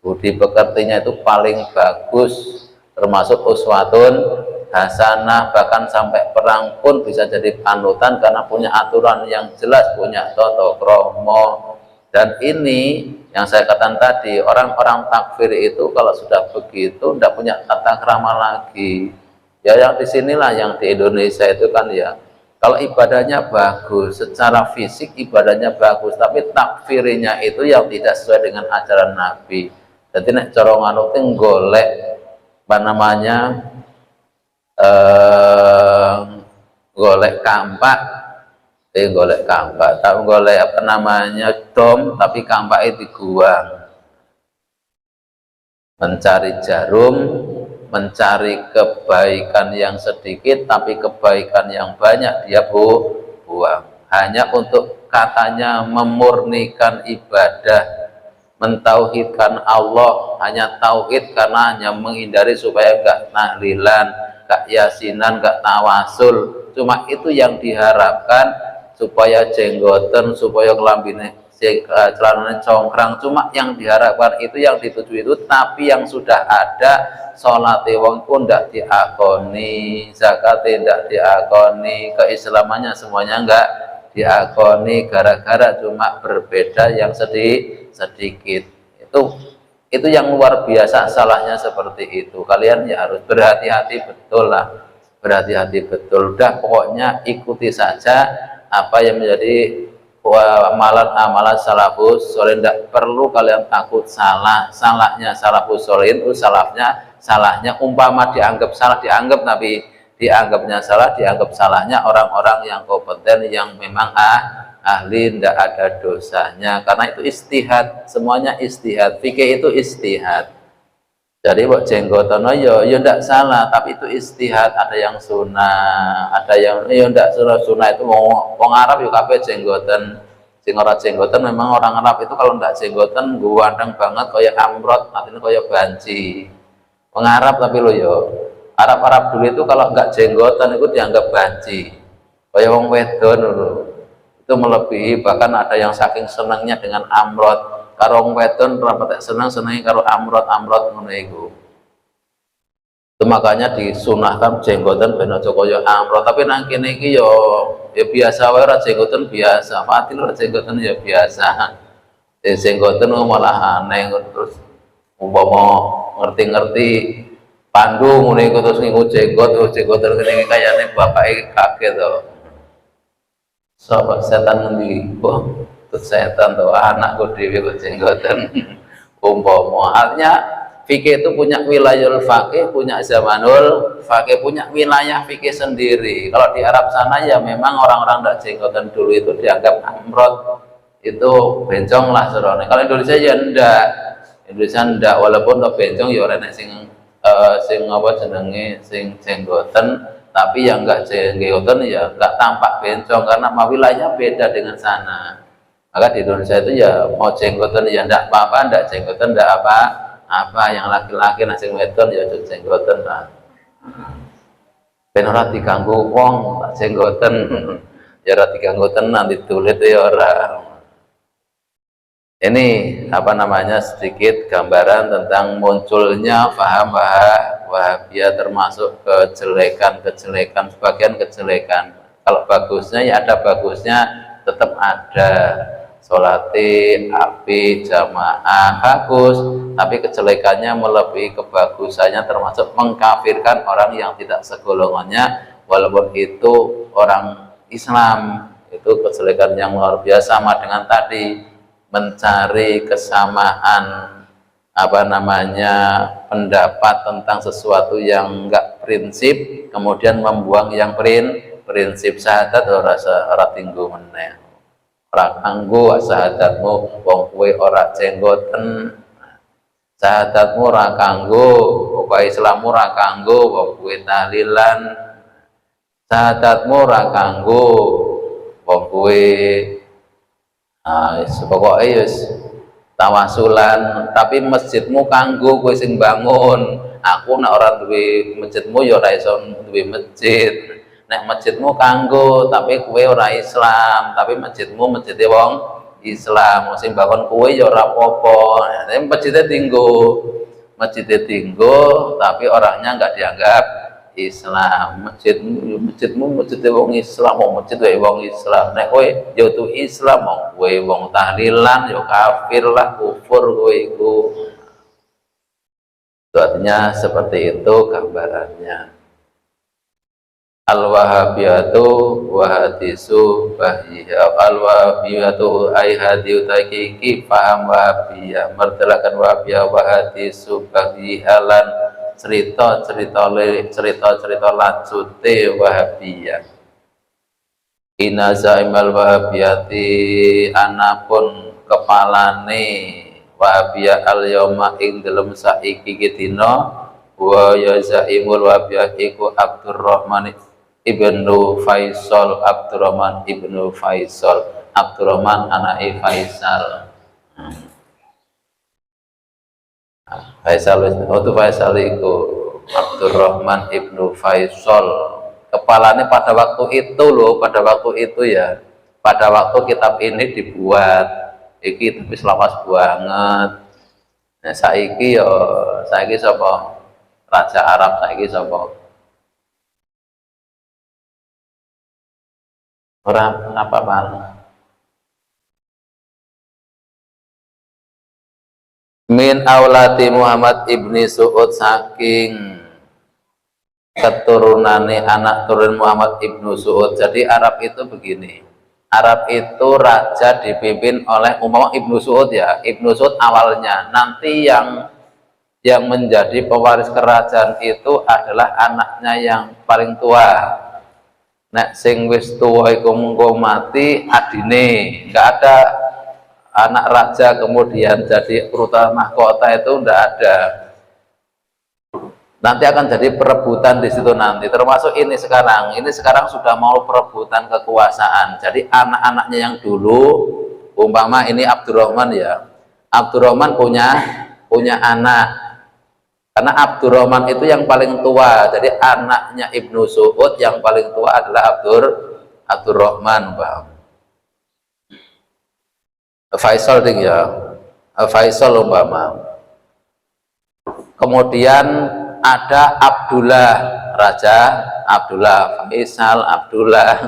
B: budi pekertinya itu paling bagus, termasuk uswatun hasanah. Bahkan sampai perang pun bisa jadi panutan karena punya aturan yang jelas, punya tata krama. Dan ini yang saya katakan tadi, orang-orang takfir itu kalau sudah begitu tidak punya tata krama lagi. Ya yang di sinilah yang di Indonesia itu kan ya, kalau ibadahnya bagus, secara fisik ibadahnya bagus, tapi takfirnya itu yang tidak sesuai dengan ajaran Nabi. Jadi nek cara ngono golek apa namanya, golek kampak, golek kampak, tak golek apa namanya dom, tapi kampaknya diguang. Mencari jarum, mencari kebaikan yang sedikit, tapi kebaikan yang banyak dia buang. Hanya untuk katanya memurnikan ibadah, mentauhidkan Allah, hanya tauhid karena hanya menghindari supaya enggak tahlilan, enggak yasinan, enggak tawasul. Cuma itu yang diharapkan, supaya jenggoten, supaya kelambine celananya congkrang. Cuma yang diharapkan itu, yang dituju itu. Tapi yang sudah ada, sholat wong pun tidak diakoni, zakat tidak diakoni, keislamannya semuanya enggak diakoni, gara-gara cuma berbeda yang sedikit. Itu yang luar biasa salahnya seperti itu. Kalian ya harus berhati-hati betul lah, berhati-hati betul. Udah pokoknya ikuti saja apa yang menjadi amalan salafus sholih. Tidak perlu kalian takut salahnya salafus sholih itu. Salahnya umpama dianggap salah, dianggap Nabi dianggapnya salah, dianggap salahnya orang-orang yang kompeten, yang memang ahli, tidak ada dosanya. Karena itu istihad, semuanya istihad. Fikih itu istihad. Jadi buat jenggotan ya tidak salah, tapi itu istihad. Ada yang sunnah, ada yang tidak sunnah itu mau Arab yuk kabeh jenggotan. Sing ora jenggotan memang orang Arab itu kalau tidak jenggotan ganteng banget, kayak amrot, artinya kayak banci. Wong Arab tapi lo yo, Arab dulu itu kalau nggak jenggotan itu dianggap banci, kayak wong wedon dulu. Itu melebihi, bahkan ada yang saking senangnya dengan amrot. Karo wong wedon rapat senengi karo amrot ngono iku. Itu makanya disunahkan jenggotan ben aja kaya amrot. Tapi nang kene iki ya biasa wae, ora jenggotan biasa. Fatil ora jenggotan ya biasa. Jenggotan malah aneh. Terus umpama ngerti-ngerti pandu ngono iku terus ngiku jenggotan kene kayane bapake kaget to. Sahabat setan ngendi? Setan tuh anakku dewi kok jenggotan. Umpama artinya fikih itu punya wilayah fakih, punya zamanul fakih, punya wilayah fikih sendiri. Kalau di Arab sana ya memang orang-orang tidak jenggotan dulu itu dianggap amrot, itu bencong lah serone. Kalau Indonesia ya ndak, walaupun to bencong ya ora nek sing apa jenenge sing jenggotan, tapi yang enggak jenggotan ya enggak tampak bencong karena wilayahnya beda dengan sana. Maka di Indonesia itu ya mau jenggotan ya ndak apa-apa, ndak jenggotan ndak apa-apa. Yang laki-laki nasi wedon ya jenggotan lah. Ben ora diganggu wong tak jenggotan. Ya ora diganggu tenan ditulis ya ora. Ini apa namanya sedikit gambaran tentang munculnya paham Wahabiyah, termasuk kejelekan, sebagian kejelekan. Kalau bagusnya ya ada bagusnya, tetap ada. Sholati api jamaah bagus, tapi kejelekannya melebihi kebagusannya, termasuk mengkafirkan orang yang tidak segolongannya walaupun itu orang Islam. Itu kejelekan yang luar biasa. Sama dengan tadi mencari kesamaan pendapat tentang sesuatu yang enggak prinsip, kemudian membuang yang prinsip. Syahadat ora tinggu meneh, ora kanggo syahadatmu wong kowe ora jenggoten, syahadatmu ora kanggo pokoke Islammu ora kanggo wong kowe tahlilan, syahadatmu ora kanggo wong kowe pokoke wis tawasulan, tapi masjidmu kanggo kowe sing bangun. Aku nek ora duwe masjidmu ya ora iso duwe masjid. Nek masjidmu kanggo tapi kowe ora Islam, tapi masjidmu masjide wong Islam, sing bangun kowe ya ora apa-apa. Nek masjide tinggo tapi orangnya enggak dianggap Islam. Masjidmu masjide wong Islam, masjid wong Islam. Nek kowe ya tu Islam, kowe wong tahlilan ya kafir lah, kufur kowe iku. Itu artinya seperti itu gambarannya. Al-Wahabiyatu wa hadisu bahiyah. Al-Wahabiyatu ay hadiu takiki paham Wahabiyah, mertelakan Wahabiyah wa hadisu bahihalan cerita lanjute Wahabiyah. Ina zaimal Wahabiyati anapun kepalane Wahabiyah al-yawma ing dalem saiki dina wa ya zaimul Wahabiyah iku Abdurrahman ibnu Faisal, Abdurrahman ibnu Faisal, Abdurrahman anake Faisal. Faisal itu Abdurrahman ibnu Faisal. Kepalanya pada waktu itu loh, pada waktu itu ya, pada waktu kitab ini dibuat, iki tapi selawas banget. Nah, saiki sapa? Raja Arab saiki sapa? Orang apa-apa. Min aulati Muhammad ibni Su'ud, saking keturunannya anak turun Muhammad ibnu Su'ud. Jadi Arab itu begini, Arab itu raja dipimpin oleh ibnu Su'ud ya. Ibnu Su'ud awalnya, nanti yang menjadi pewaris kerajaan itu adalah anaknya yang paling tua. Nek sing wis tuwa iku mengko mati adine, enggak ada anak raja kemudian jadi putra mahkota, itu enggak ada. Nanti akan jadi perebutan di situ nanti, termasuk ini sekarang sudah mau perebutan kekuasaan. Jadi anak-anaknya yang dulu, umpama ini Abdurrahman ya, Abdurrahman punya anak. Karena Abdurrahman itu yang paling tua, jadi anaknya Ibnu Su'ud yang paling tua adalah Abdurrahman, Bang. Faisal ding ya, Faisal umpama. Kemudian ada Abdullah, Raja Abdullah, Faisal, Abdullah.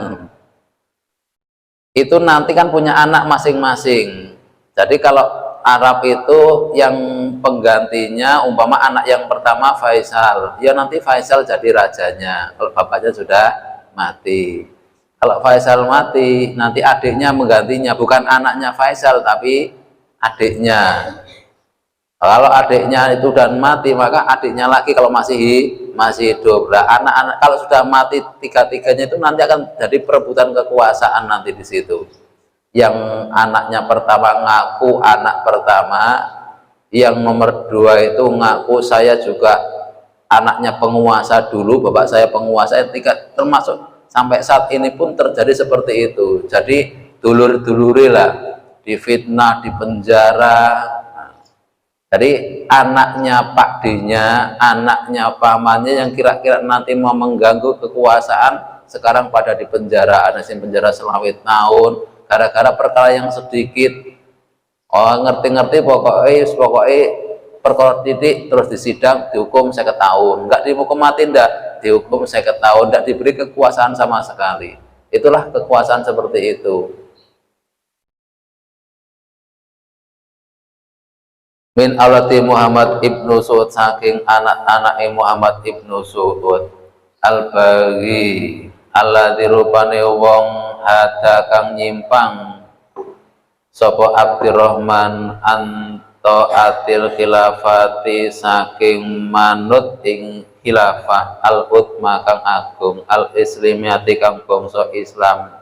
B: Itu nanti kan punya anak masing-masing. Jadi kalau Arab itu yang penggantinya umpama anak yang pertama Faisal, ya nanti Faisal jadi rajanya kalau bapaknya sudah mati. Kalau Faisal mati, nanti adiknya menggantinya, bukan anaknya Faisal tapi adiknya. Kalau adiknya itu dan mati, maka adiknya lagi kalau masih hidup. Nah, anak-anak kalau sudah mati tiga-tiganya itu nanti akan jadi perebutan kekuasaan nanti di situ. Yang anaknya pertama ngaku anak pertama, yang nomor dua itu ngaku saya juga anaknya penguasa dulu, bapak saya penguasa, termasuk sampai saat ini pun terjadi seperti itu. Jadi dulur-duluri lah, difitnah, dipenjara. Jadi anaknya Pak D-nya, anaknya pamannya yang kira-kira nanti mau mengganggu kekuasaan, sekarang pada dipenjara. Ada yang penjara selawit tahun gara-gara perkara yang sedikit. Oh, ngerti-ngerti pokoknya perkara titik terus disidang dihukum 50 tahun, enggak dihukum mati, enggak dihukum 50 tahun, enggak diberi kekuasaan sama sekali. Itulah kekuasaan seperti itu. min aulati Muhammad ibnu Su'ud saking anak-anak Muhammad ibnu Su'ud al-baghi alladzi rupane wong hada kang nyimpang sapa Abdurrahman anto atil khilafati saking manut ing khilafah al-utma kang agung al-islamiyati kang bangsa Islam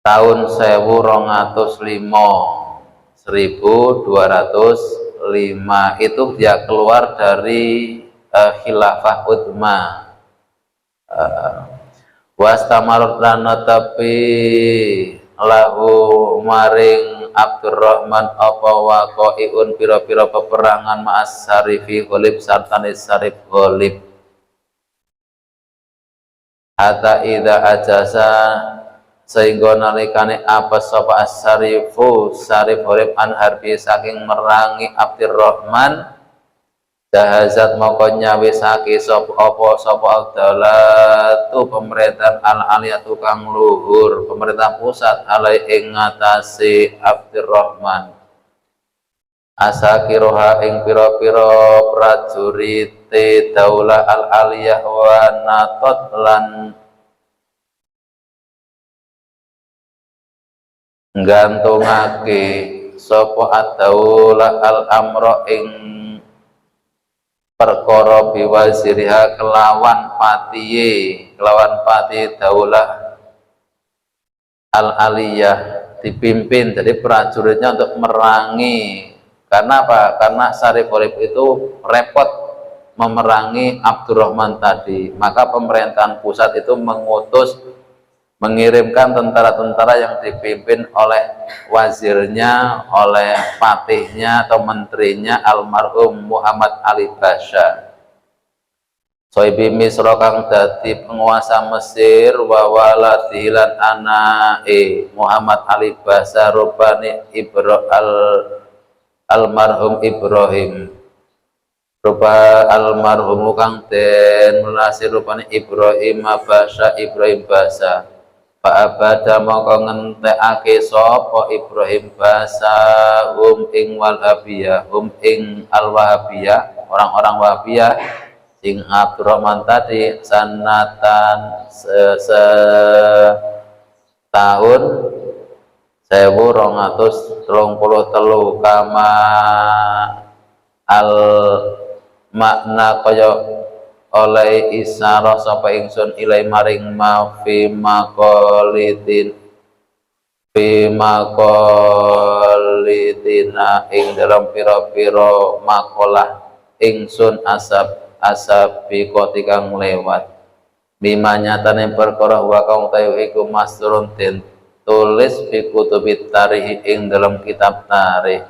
B: tahun 1205 itu dia keluar dari khilafah utma wastamar lan tapi lahu maring Abdurrahman apa waqaiun pira-pira peperangan ma'as sarifi ghalib sartane sarif ghalib hatta idza ajasa sehingga nalikane apa sapa as-sarifu sarif ghalib an harbi saking merangi Abdurrahman dahazat moko nyawisake sapa al-dawlatu pemerintahan al-aliyatu kang luhur pemerintah pusat alai ing ngatasi Abdurrahman asakiroha ing pira-pira prajurite daulah al-aliyah wa natot lan nggantungake sapa ad-daulah al-amra ing perkara biwaziriha kelawan patiye daulah al-aliyah dipimpin jadi prajuritnya untuk merangi karena apa? Karena Sarif Ghalib itu repot memerangi Abdurrahman tadi maka pemerintahan pusat itu mengirimkan tentara-tentara yang dipimpin oleh wazirnya, oleh patihnya atau menterinya almarhum Muhammad Ali Basha. Soibi Misra kang dadi penguasa Mesir wa waladilan anae Muhammad Ali Basha rupane almarhum Ibrahim. Rupa almarhum kang den melasi rupane Ibrahim Basha. Fa'abada mongko ngentekake sapa Ibrahim Basha ing Wahabiyah ing al-Wahabiyah orang-orang Wahabiyah sing Abdurrahman tadi sanatan tahun 1233 kama al makna kaya oleh isyarah sapa ingsun ilai maring ma fi maqalitina ing dalam pira-pira makalah ingsun asab bikoti kang lewat bima nyatane perkara wa kang tayu iku masrun den tulis fi kutubit tarikh ing dalam kitab tarikh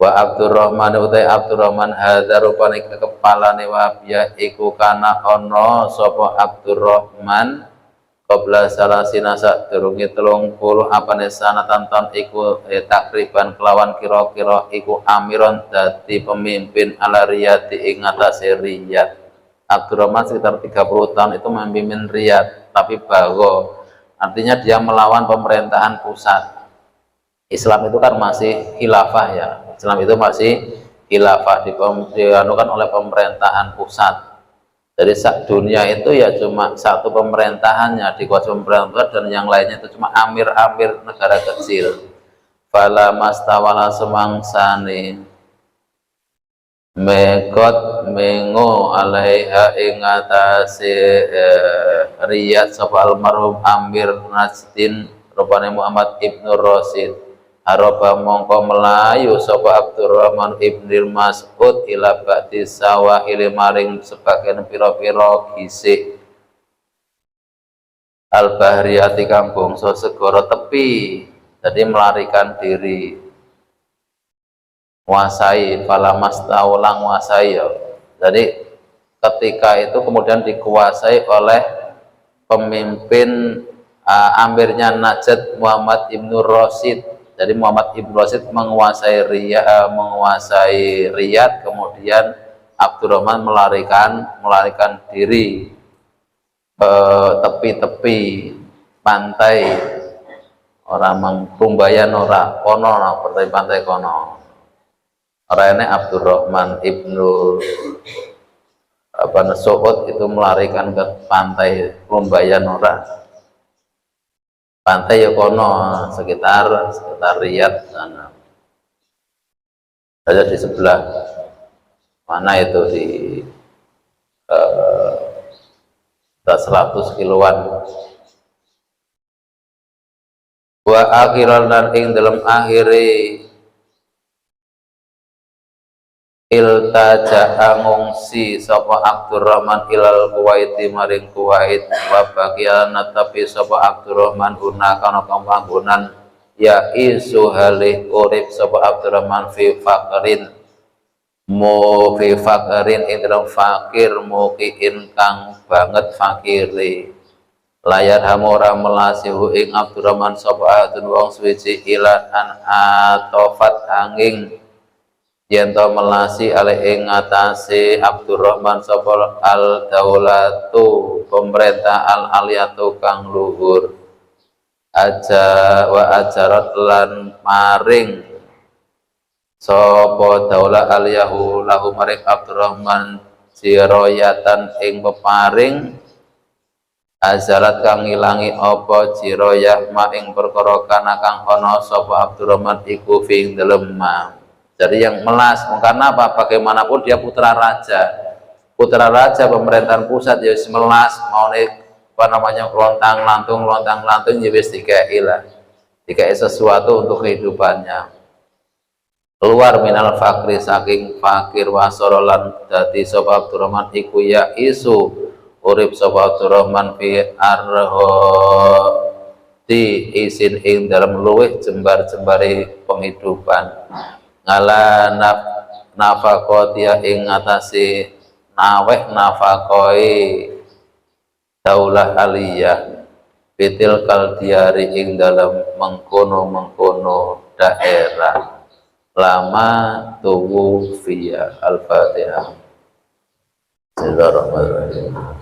B: wa Abdurrahman utai Abdurrahman hadza rupane kepalane Wahabiyah iku kana ana sapa Abdurrahman qabla salasina sadurunge 30 apane sanatan tahun iku takriban kelawan kira-kira iku amiron dadi pemimpin ala Riyadh ing atase Riyadh. Abdurrahman sekitar 30 tahun itu memimpin Riyadh tapi bago artinya dia melawan pemerintahan pusat. Islam itu kan masih khilafah ya. Islam itu masih khilafah dianukan oleh pemerintahan pusat. Jadi dunia itu ya cuma satu pemerintahannya dikuasai pemerintah dan yang lainnya itu cuma amir-amir negara kecil. Fala mastawala semangsane mekot mengo alaiha ing atase Riyadh sapa almarhum Amir Najdin rupane Muhammad Ibnu Rasid. Aroba mongko melayu sapa Abdurrahman ibnil Mas'ud ila ba'di sawahil maring sebagian pira-pira gisik al-bahriyati kang bangsa segara tepi jadi melarikan diri nguasai falamas taulang nguasai ya. Jadi ketika itu kemudian dikuasai oleh pemimpin amirnya Najd Muhammad Ibnu Rasid. Jadi Muhammad Ibnu Rasid menguasai Riyadh, kemudian Abdurrahman melarikan diri ke tepi-tepi pantai orang mengkumbayan ora kono pantai kono. Rene Abdurrahman ibnu Su'ud itu melarikan ke pantai Lumbayan ora. Pantai Yokono sekitar Riyadh sana. Ada di sebelah mana itu di 100 kiloan. Wa akhiran dan ing dalam akhiri iltaja ngungsi sapa Abdurrahman ilal Kuwaiti maring Kuwait wa bagiana tapi sapa Abdurrahman guna kana panggonan ya isu halih urip sapa Abdurrahman fi faqrin ing dalam fakir mukiin kang banget fakire layar hamora melasihu ing Abdurrahman sapa atun wong suci ilan an atofat angin yen to melasi ale ing ngatasé Abdurrahman sapa al daulatu pemerintah al aliyatu kang luhur ajarat lan maring sapa daulah aliyahu lahu maring Abdurrahman jiroyatan ing peparing azarat kang ngilangi apa jiroyah ma ing perkara kana kang ana sapa Abdurrahman iku fi dalem ma. Jadi yang melas, karena apa? Bagaimanapun dia putra raja pemerintahan pusat ya melas mau lontang lantung ya wis dikai sesuatu untuk kehidupannya. Keluar minal fakri saking fakir wasorolan dadi sapa Abdurrahman iku ya isu urip sapa Abdurrahman fi arhoti isin ing dalam luweh jembar-jembari penghidupan ngala nafakotia ing ngatasi naweh nafakoi daulah aliyah bitil kaldiari ing dalam mengkono daerah lama tuwu via al-fatihah. Bismillahirrahmanirrahim.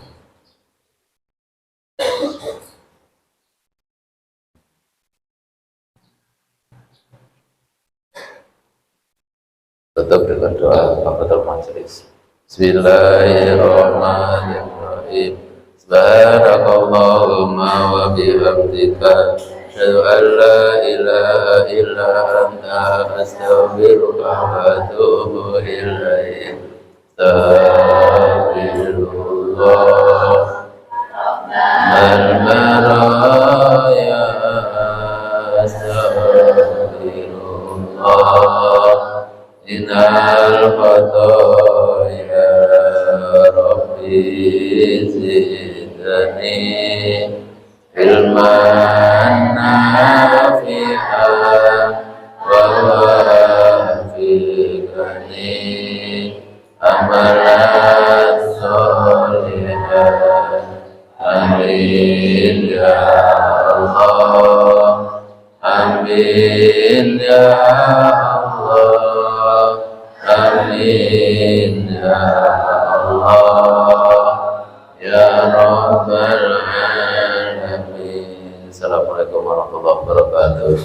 B: Tutup dengan doa kafatul majelis. Bismillahirrahmanirrahim. Subhanakallahumma wa bihamdika asyhadu an la ilaha illa anta astaghfiruka wa atubu ilaik. Astaghfirullah al-maraya astaghfirullah Innal khotoya Rabbi zidni ilman nafi'an wa wafiqani amalan sholihan amin ya Allah amin ya Allah amin ya Allah ya Rabbal Alamin. Assalamualaikum warahmatullahi wabarakatuh.